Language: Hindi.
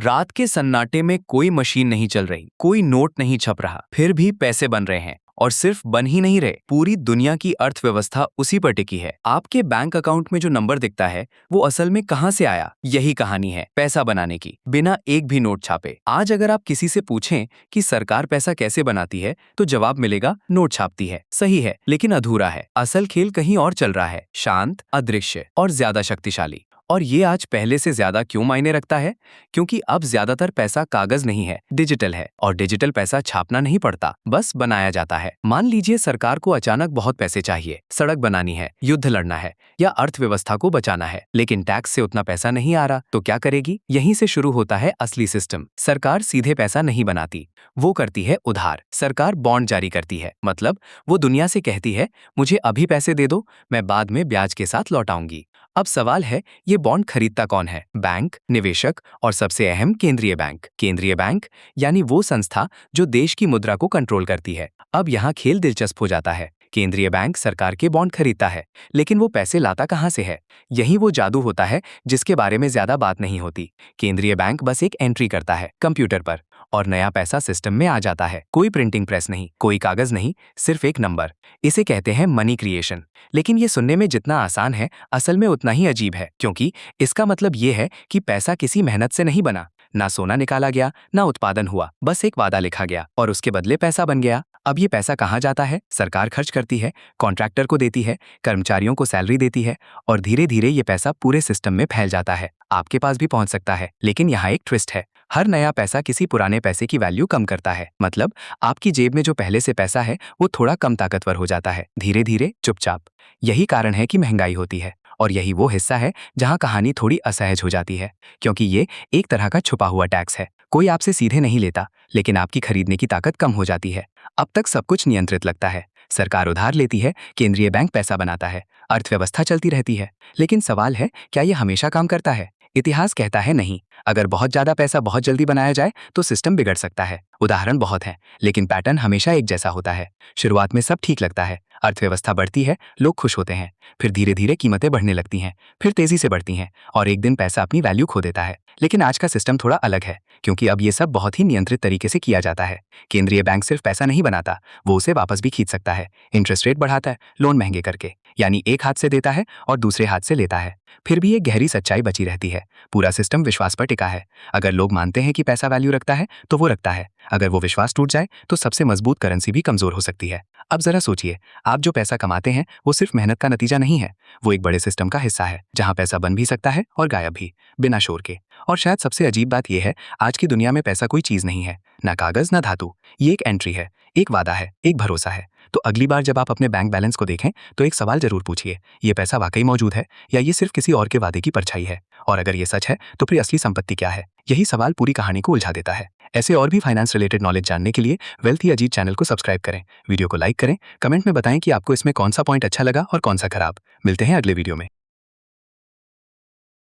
रात के सन्नाटे में कोई मशीन नहीं चल रही, कोई नोट नहीं छप रहा, फिर भी पैसे बन रहे हैं। और सिर्फ बन ही नहीं रहे, पूरी दुनिया की अर्थव्यवस्था उसी पर टिकी है। आपके बैंक अकाउंट में जो नंबर दिखता है वो असल में कहां से आया, यही कहानी है पैसा बनाने की, बिना एक भी नोट छापे। आज अगर आप किसी से पूछें कि सरकार पैसा कैसे बनाती है तो जवाब मिलेगा नोट छापती है। सही है, लेकिन अधूरा है। असल खेल कहीं और चल रहा है, शांत, अदृश्य और ज्यादा शक्तिशाली। और ये आज पहले से ज्यादा क्यों मायने रखता है? क्योंकि अब ज्यादातर पैसा कागज नहीं है, डिजिटल है। और डिजिटल पैसा छापना नहीं पड़ता, बस बनाया जाता है। मान लीजिए सरकार को अचानक बहुत पैसे चाहिए, सड़क बनानी है, युद्ध लड़ना है या अर्थव्यवस्था को बचाना है, लेकिन टैक्स से उतना पैसा नहीं आ रहा, तो क्या करेगी? यहीं से शुरू होता है असली सिस्टम। सरकार सीधे पैसा नहीं बनाती, वो करती है उधार। सरकार बॉन्ड जारी करती है, मतलब वो दुनिया से कहती है मुझे अभी पैसे दे दो, मैं बाद में ब्याज के साथ लौटाऊंगी। अब सवाल है, ये बॉन्ड खरीदता कौन है? बैंक, निवेशक और सबसे अहम केंद्रीय बैंक। केंद्रीय बैंक यानी वो संस्था जो देश की मुद्रा को कंट्रोल करती है। अब यहाँ खेल दिलचस्प हो जाता है। केंद्रीय बैंक सरकार के बॉन्ड खरीदता है, लेकिन वो पैसे लाता कहाँ से है? यही वो जादू होता है जिसके बारे में ज्यादा बात नहीं होती। केंद्रीय बैंक बस एक एंट्री करता है कंप्यूटर पर और नया पैसा सिस्टम में आ जाता है। कोई प्रिंटिंग प्रेस नहीं, कोई कागज नहीं, सिर्फ एक नंबर। इसे कहते हैं मनी क्रिएशन। लेकिन ये सुनने में जितना आसान है, असल में उतना ही अजीब है, क्योंकि इसका मतलब ये है कि पैसा किसी मेहनत से नहीं बना। ना सोना निकाला गया, ना उत्पादन हुआ, बस एक वादा लिखा गया और उसके बदले पैसा बन गया। अब ये पैसा कहाँ जाता है? सरकार खर्च करती है, कॉन्ट्रैक्टर को देती है, कर्मचारियों को सैलरी देती है और धीरे धीरे ये पैसा पूरे सिस्टम में फैल जाता है। आपके पास भी पहुंच सकता है। लेकिन यहाँ एक ट्विस्ट है, हर नया पैसा किसी पुराने पैसे की वैल्यू कम करता है। मतलब आपकी जेब में जो पहले से पैसा है वो थोड़ा कम ताकतवर हो जाता है, धीरे धीरे, चुपचाप। यही कारण है कि महंगाई होती है। और यही वो हिस्सा है जहां कहानी थोड़ी असहज हो जाती है, क्योंकि ये एक तरह का छुपा हुआ टैक्स है। कोई आपसे सीधे नहीं लेता, लेकिन आपकी खरीदने की ताकत कम हो जाती है। अब तक सब कुछ नियंत्रित लगता है। सरकार उधार लेती है, केंद्रीय बैंक पैसा बनाता है, अर्थव्यवस्था चलती रहती है। लेकिन सवाल है, क्या ये हमेशा काम करता है? इतिहास कहता है नहीं। अगर बहुत ज्यादा पैसा बहुत जल्दी बनाया जाए तो सिस्टम बिगड़ सकता है। उदाहरण बहुत हैं, लेकिन पैटर्न हमेशा एक जैसा होता है। शुरुआत में सब ठीक लगता है, अर्थव्यवस्था बढ़ती है, लोग खुश होते हैं, फिर धीरे धीरे कीमतें बढ़ने लगती हैं, फिर तेजी से बढ़ती हैं और एक दिन पैसा अपनी वैल्यू खो देता है। लेकिन आज का सिस्टम थोड़ा अलग है, क्योंकि अब ये सब बहुत ही नियंत्रित तरीके से किया जाता है। केंद्रीय बैंक सिर्फ पैसा नहीं बनाता, वो उसे वापस भी खींच सकता है, इंटरेस्ट रेट बढ़ाता है, लोन महंगे करके। यानी एक हाथ से देता है और दूसरे हाथ से लेता है। फिर भी एक गहरी सच्चाई बची रहती है, पूरा सिस्टम विश्वास पर टिका है। अगर लोग मानते हैं कि पैसा वैल्यू रखता है तो वो रखता है। अगर वो विश्वास टूट जाए तो सबसे मजबूत करेंसी भी कमजोर हो सकती है। अब जरा सोचिए, आप जो पैसा कमाते हैं वो सिर्फ मेहनत का नतीजा नहीं है, वो एक बड़े सिस्टम का हिस्सा है, जहां पैसा बन भी सकता है और गायब भी, बिना शोर के। और शायद सबसे अजीब बात यह है, आज की दुनिया में पैसा कोई चीज नहीं है, ना कागज ना धातु। ये एक एंट्री है, एक वादा है, एक भरोसा है। तो अगली बार जब आप अपने बैंक बैलेंस को देखें तो एक सवाल जरूर पूछिए, ये पैसा वाकई मौजूद है या ये सिर्फ किसी और के वादे की परछाई है? और अगर ये सच है तो फिर असली संपत्ति क्या है? यही सवाल पूरी कहानी को उलझा देता है। ऐसे और भी फाइनेंस रिलेटेड नॉलेज जानने के लिए वेल्थ ही अजीत चैनल को सब्सक्राइब करें, वीडियो को लाइक करें, कमेंट में बताएं कि आपको इसमें कौन सा पॉइंट अच्छा लगा और कौन सा खराब। मिलते हैं अगले वीडियो में।